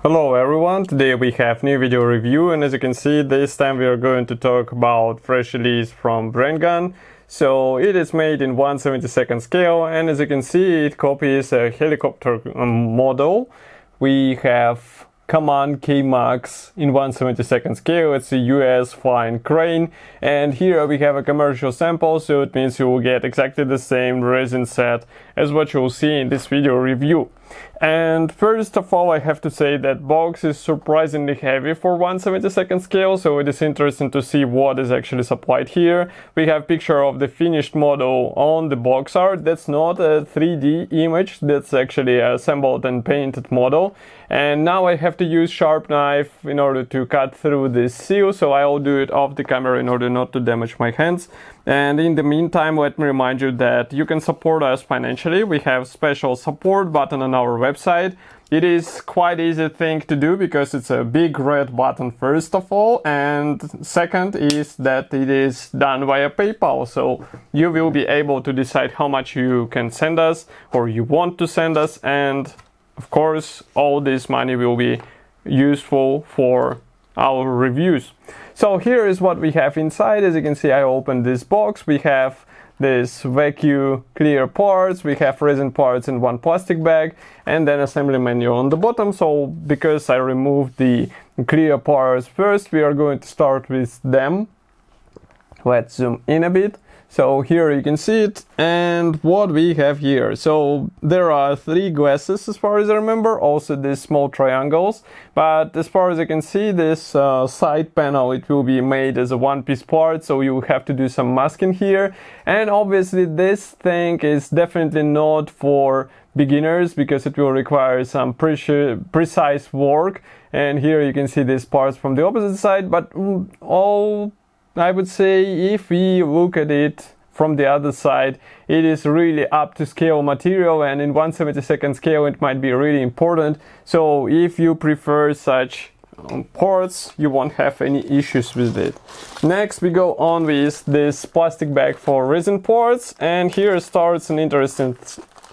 Hello everyone, today we have new video review, and as you can see, this time we are going to talk about fresh release from Brengun. So it is made in 1/72 scale, and as you can see, it copies a helicopter model. We have Kaman K-Max in 1/72 scale. It's a US flying crane, and here we have a commercial sample, so it means you will get exactly the same resin set as what you will see in this video review. And first of all, I have to say that box is surprisingly heavy for 1/72 scale, so it is interesting to see what is actually supplied here. We have picture of the finished model on the box art. That's not a 3D image, that's actually a assembled and painted model. And now I have to use sharp knife in order to cut through this seal, so I'll do it off the camera in order not to damage my hands. And in the meantime, let me remind you that you can support us financially. We have special support button on our website. It is quite easy thing to do because it's a big red button first of all, and second is that it is done via PayPal, so you will be able to decide how much you can send us or you want to send us, and of course all this money will be useful for our reviews. So here is what we have inside. As you can see, I opened this box. We have this vacuum clear parts, we have resin parts in one plastic bag, and then assembly manual on the bottom. So because I removed the clear parts first, we are going to start with them. Let's zoom in a bit. So here you can see it, and what we have here. So there are 3 glasses as far as I remember, also these small triangles, but as far as I can see, this side panel, it will be made as a one-piece part, so you have to do some masking here. And obviously this thing is definitely not for beginners because it will require some precise work. And here you can see these parts from the opposite side, but all I would say, if we look at it from the other side, it is really up to scale material, and in 1/72 scale it might be really important. So if you prefer such parts, you won't have any issues with it. Next we go on with this plastic bag for resin parts, and here starts an interesting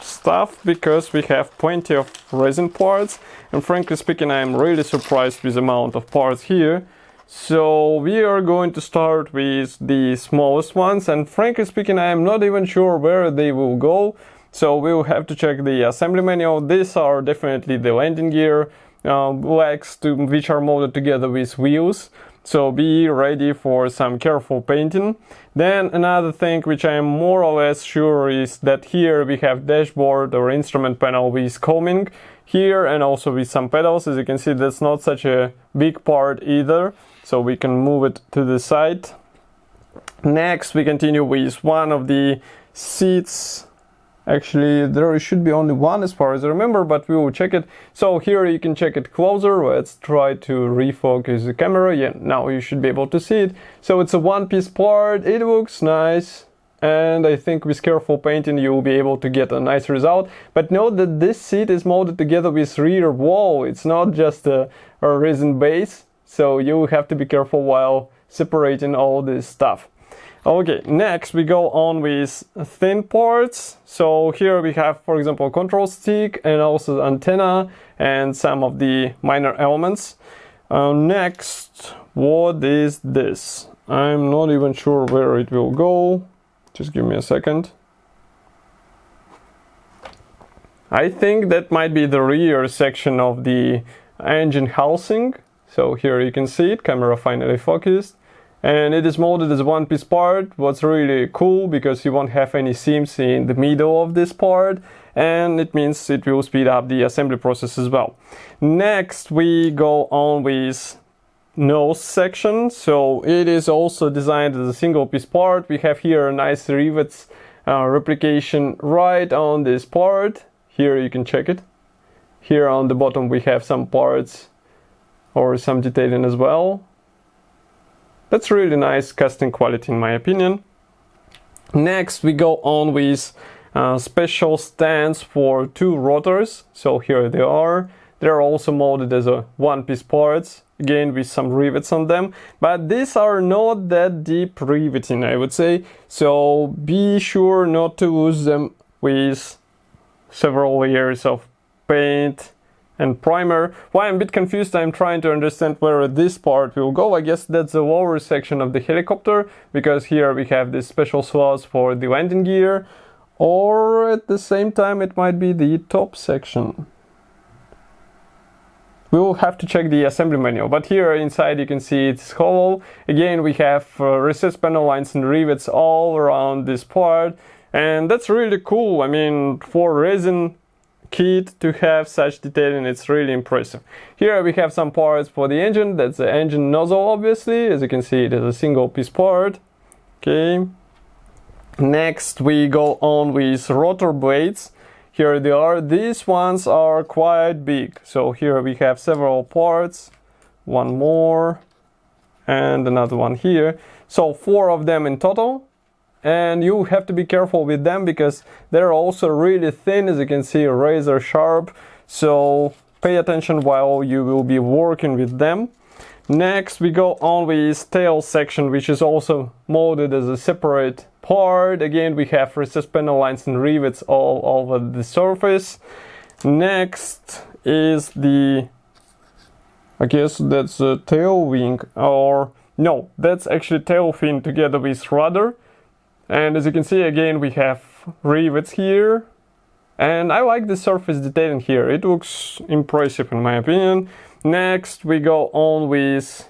stuff because we have plenty of resin parts, and frankly speaking, I am really surprised with the amount of parts here. So we are going to start with the smallest ones, and frankly speaking, I am not even sure where they will go, so we will have to check the assembly manual. These are definitely the landing gear legs which are molded together with wheels, so be ready for some careful painting. Then another thing which I am more or less sure is that here we have dashboard or instrument panel with combing here, and also with some pedals. As you can see, that's not such a big part either, so we can move it to the side. Next we continue with one of the seats. Actually there should be only one as far as I remember, but we will check it. So here you can check it closer. Let's try to refocus the camera. Yeah, now you should be able to see it. So it's a one-piece part, it looks nice, and I think with careful painting you will be able to get a nice result. But note that this seat is molded together with rear wall, it's not just a resin base, so you have to be careful while separating all this stuff. Okay, next we go on with thin parts. So here we have, for example, control stick and also antenna and some of the minor elements. Next, what is this? I'm not even sure where it will go. Just give me a second. I think that might be the rear section of the engine housing. So here you can see it, camera finally focused. And it is molded as a one-piece part. What's really cool, because you won't have any seams in the middle of this part, and it means it will speed up the assembly process as well. Next we go on with nose section. So it is also designed as a single piece part. We have here a nice rivets replication right on this part. Here you can check it. Here on the bottom we have some parts or some detailing as well. That's really nice casting quality in my opinion. Next we go on with special stands for 2 rotors. So here they are. They're also molded as a one-piece parts, again with some rivets on them, but these are not that deep riveting, I would say, so be sure not to lose them with several layers of paint and primer. Why I'm a bit confused, I'm trying to understand where this part will go. I guess that's the lower section of the helicopter, because here we have this special slots for the landing gear, or at the same time it might be the top section. We will have to check the assembly manual, but here inside you can see it's hollow. Again, we have recessed panel lines and rivets all around this part, and that's really cool. I mean, for resin kit to have such detailing, it's really impressive. Here we have some parts for the engine. That's the engine nozzle, obviously. As you can see, it is a single piece part. Okay. Next we go on with rotor blades. Here they are. These ones are quite big. So here we have several parts. One more and another one here. So 4 of them in total. And you have to be careful with them because they're also really thin, as you can see, razor sharp. So pay attention while you will be working with them. Next we go on with tail section, which is also molded as a separate part. Again, we have recessed panel lines and rivets all over the surface. Next is the, I guess that's a tail wing, or no, that's actually tail fin together with rudder. And as you can see, again, we have rivets here. And I like the surface detailing here. It looks impressive in my opinion. Next we go on with,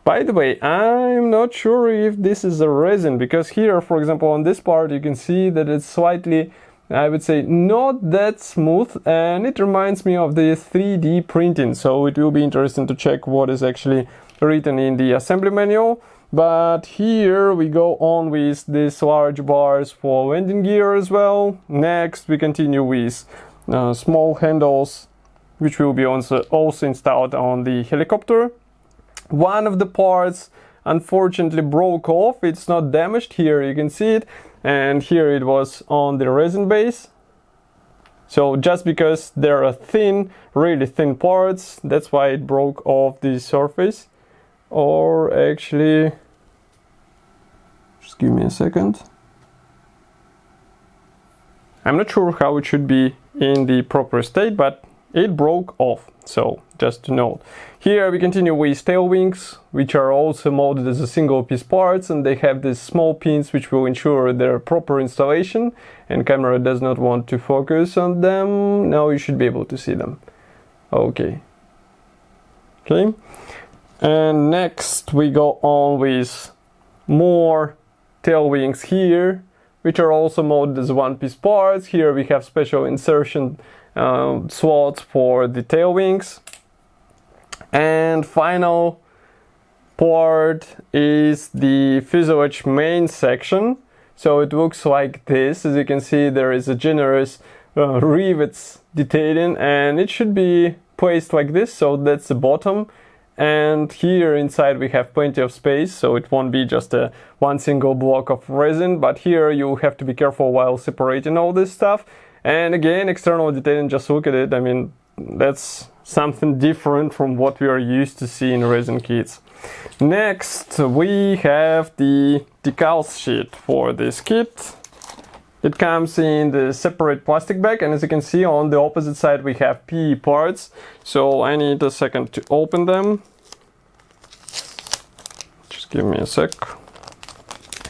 by the way, I'm not sure if this is a resin, because here, for example, on this part you can see that it's slightly, I would say, not that smooth, and it reminds me of the 3D printing. So it will be interesting to check what is actually written in the assembly manual. But here we go on with these large bars for landing gear as well. Next we continue with small handles, which will be also installed on the helicopter. One of the parts unfortunately broke off. It's not damaged. Here you can see it, and here it was on the resin base. So just because there are thin, really thin parts, that's why it broke off the surface. Or actually, just give me a second. I'm not sure how it should be in the proper state, but it broke off. So just to note. Here we continue with tail wings, which are also molded as a single piece parts, and they have these small pins which will ensure their proper installation, and camera does not want to focus on them. Now you should be able to see them. Okay. And next we go on with more tail wings here, which are also molded as one piece parts. Here we have special insertion slots for the tail wings. And final part is the fuselage main section. So it looks like this. As you can see, there is a generous rivets detailing, and it should be placed like this. So that's the bottom. And here inside we have plenty of space, so it won't be just one single block of resin, but here you have to be careful while separating all this stuff. And again, external detailing, just look at it. I mean, that's something different from what we are used to see in resin kits. Next, we have the decals sheet for this kit. It comes in the separate plastic bag, and as you can see on the opposite side we have PE parts. So I need a second to open them. Just give me a sec.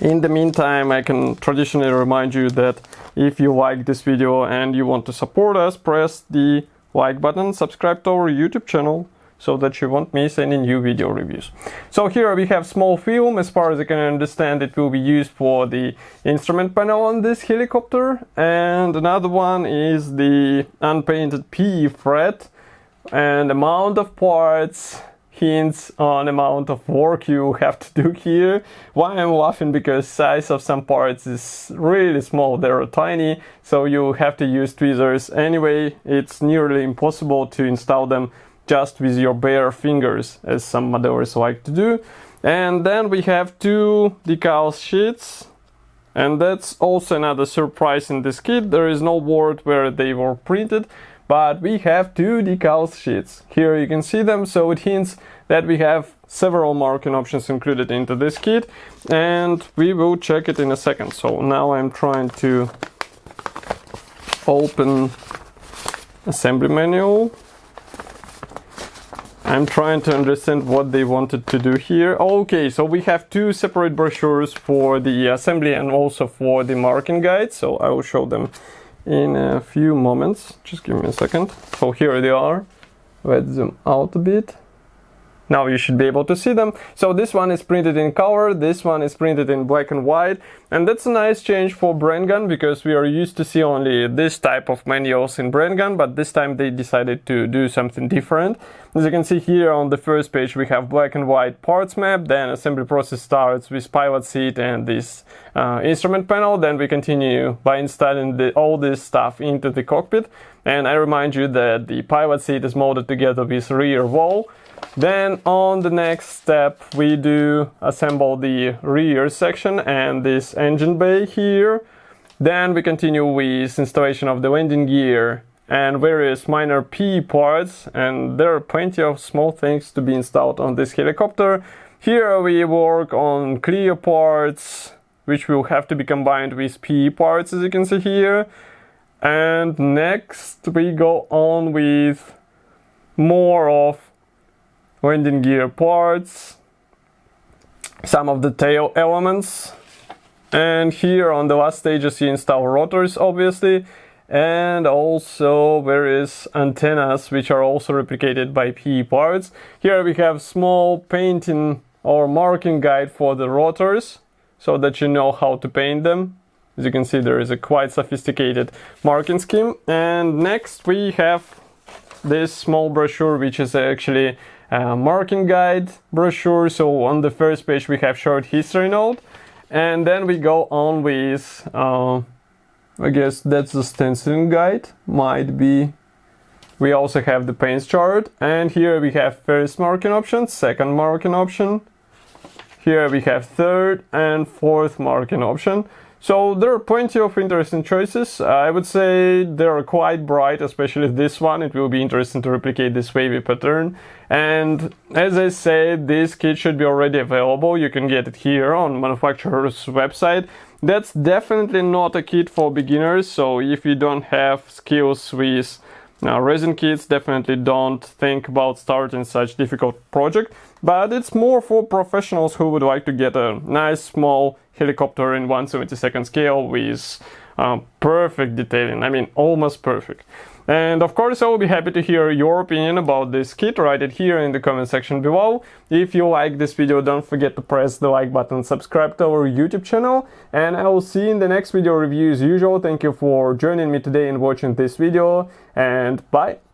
In the meantime, I can traditionally remind you that if you like this video and you want to support us, press the like button, subscribe to our YouTube channel, so that you won't miss any new video reviews. So here we have small film. As far as I can understand, it will be used for the instrument panel on this helicopter. And another one is the unpainted PE fret. And amount of parts hints on amount of work you have to do here. Why I'm laughing? Because size of some parts is really small, they're tiny, so you have to use tweezers. Anyway, it's nearly impossible to install them just with your bare fingers, as some modelers like to do. And then we have 2 decal sheets, and that's also another surprise in this kit. There is no board where they were printed, but we have 2 decal sheets. Here you can see them, so it hints that we have several marking options included into this kit, and we will check it in a second. So now I'm trying to open assembly manual. I'm trying to understand what they wanted to do here. Okay, so we have two separate brochures for the assembly and also for the marking guide. So I will show them in a few moments. Just give me a second. So here they are. Let's zoom out a bit. Now you should be able to see them. So this one is printed in color, this one is printed in black and white, and that's a nice change for Brengun because we are used to see only this type of manuals in Brengun, but this time they decided to do something different. As you can see here on the first page we have black and white parts map, then assembly process starts with pilot seat and this instrument panel, then we continue by installing all this stuff into the cockpit, and I remind you that the pilot seat is molded together with rear wall. Then on the next step we do assemble the rear section and this engine bay here. Then we continue with installation of the landing gear and various minor P parts, and there are plenty of small things to be installed on this helicopter. Here we work on clear parts which will have to be combined with P parts, as you can see here. And next we go on with more of landing gear parts, some of the tail elements, and here on the last stages you install rotors obviously, and also various antennas which are also replicated by PE parts. Here we have small painting or marking guide for the rotors so that you know how to paint them. As you can see, there is a quite sophisticated marking scheme. And next we have this small brochure which is actually marking guide brochure. So on the first page we have short history note, and then we go on with I guess that's the stenciling guide, might be. We also have the paints chart, and here we have first marking option, second marking option. Here we have third and fourth marking option. So there are plenty of interesting choices. I would say they are quite bright, especially this one. It will be interesting to replicate this wavy pattern. And as I said, this kit should be already available. You can get it here on manufacturer's website. That's definitely not a kit for beginners. So if you don't have skills with resin kits, definitely don't think about starting such difficult project. But it's more for professionals who would like to get a nice small helicopter in 1/72 scale with perfect detailing. I mean, almost perfect. And of course, I will be happy to hear your opinion about this kit. Write it here in the comment section below. If you like this video, don't forget to press the like button, subscribe to our YouTube channel, and I will see you in the next video review as usual. Thank you for joining me today and watching this video, and bye!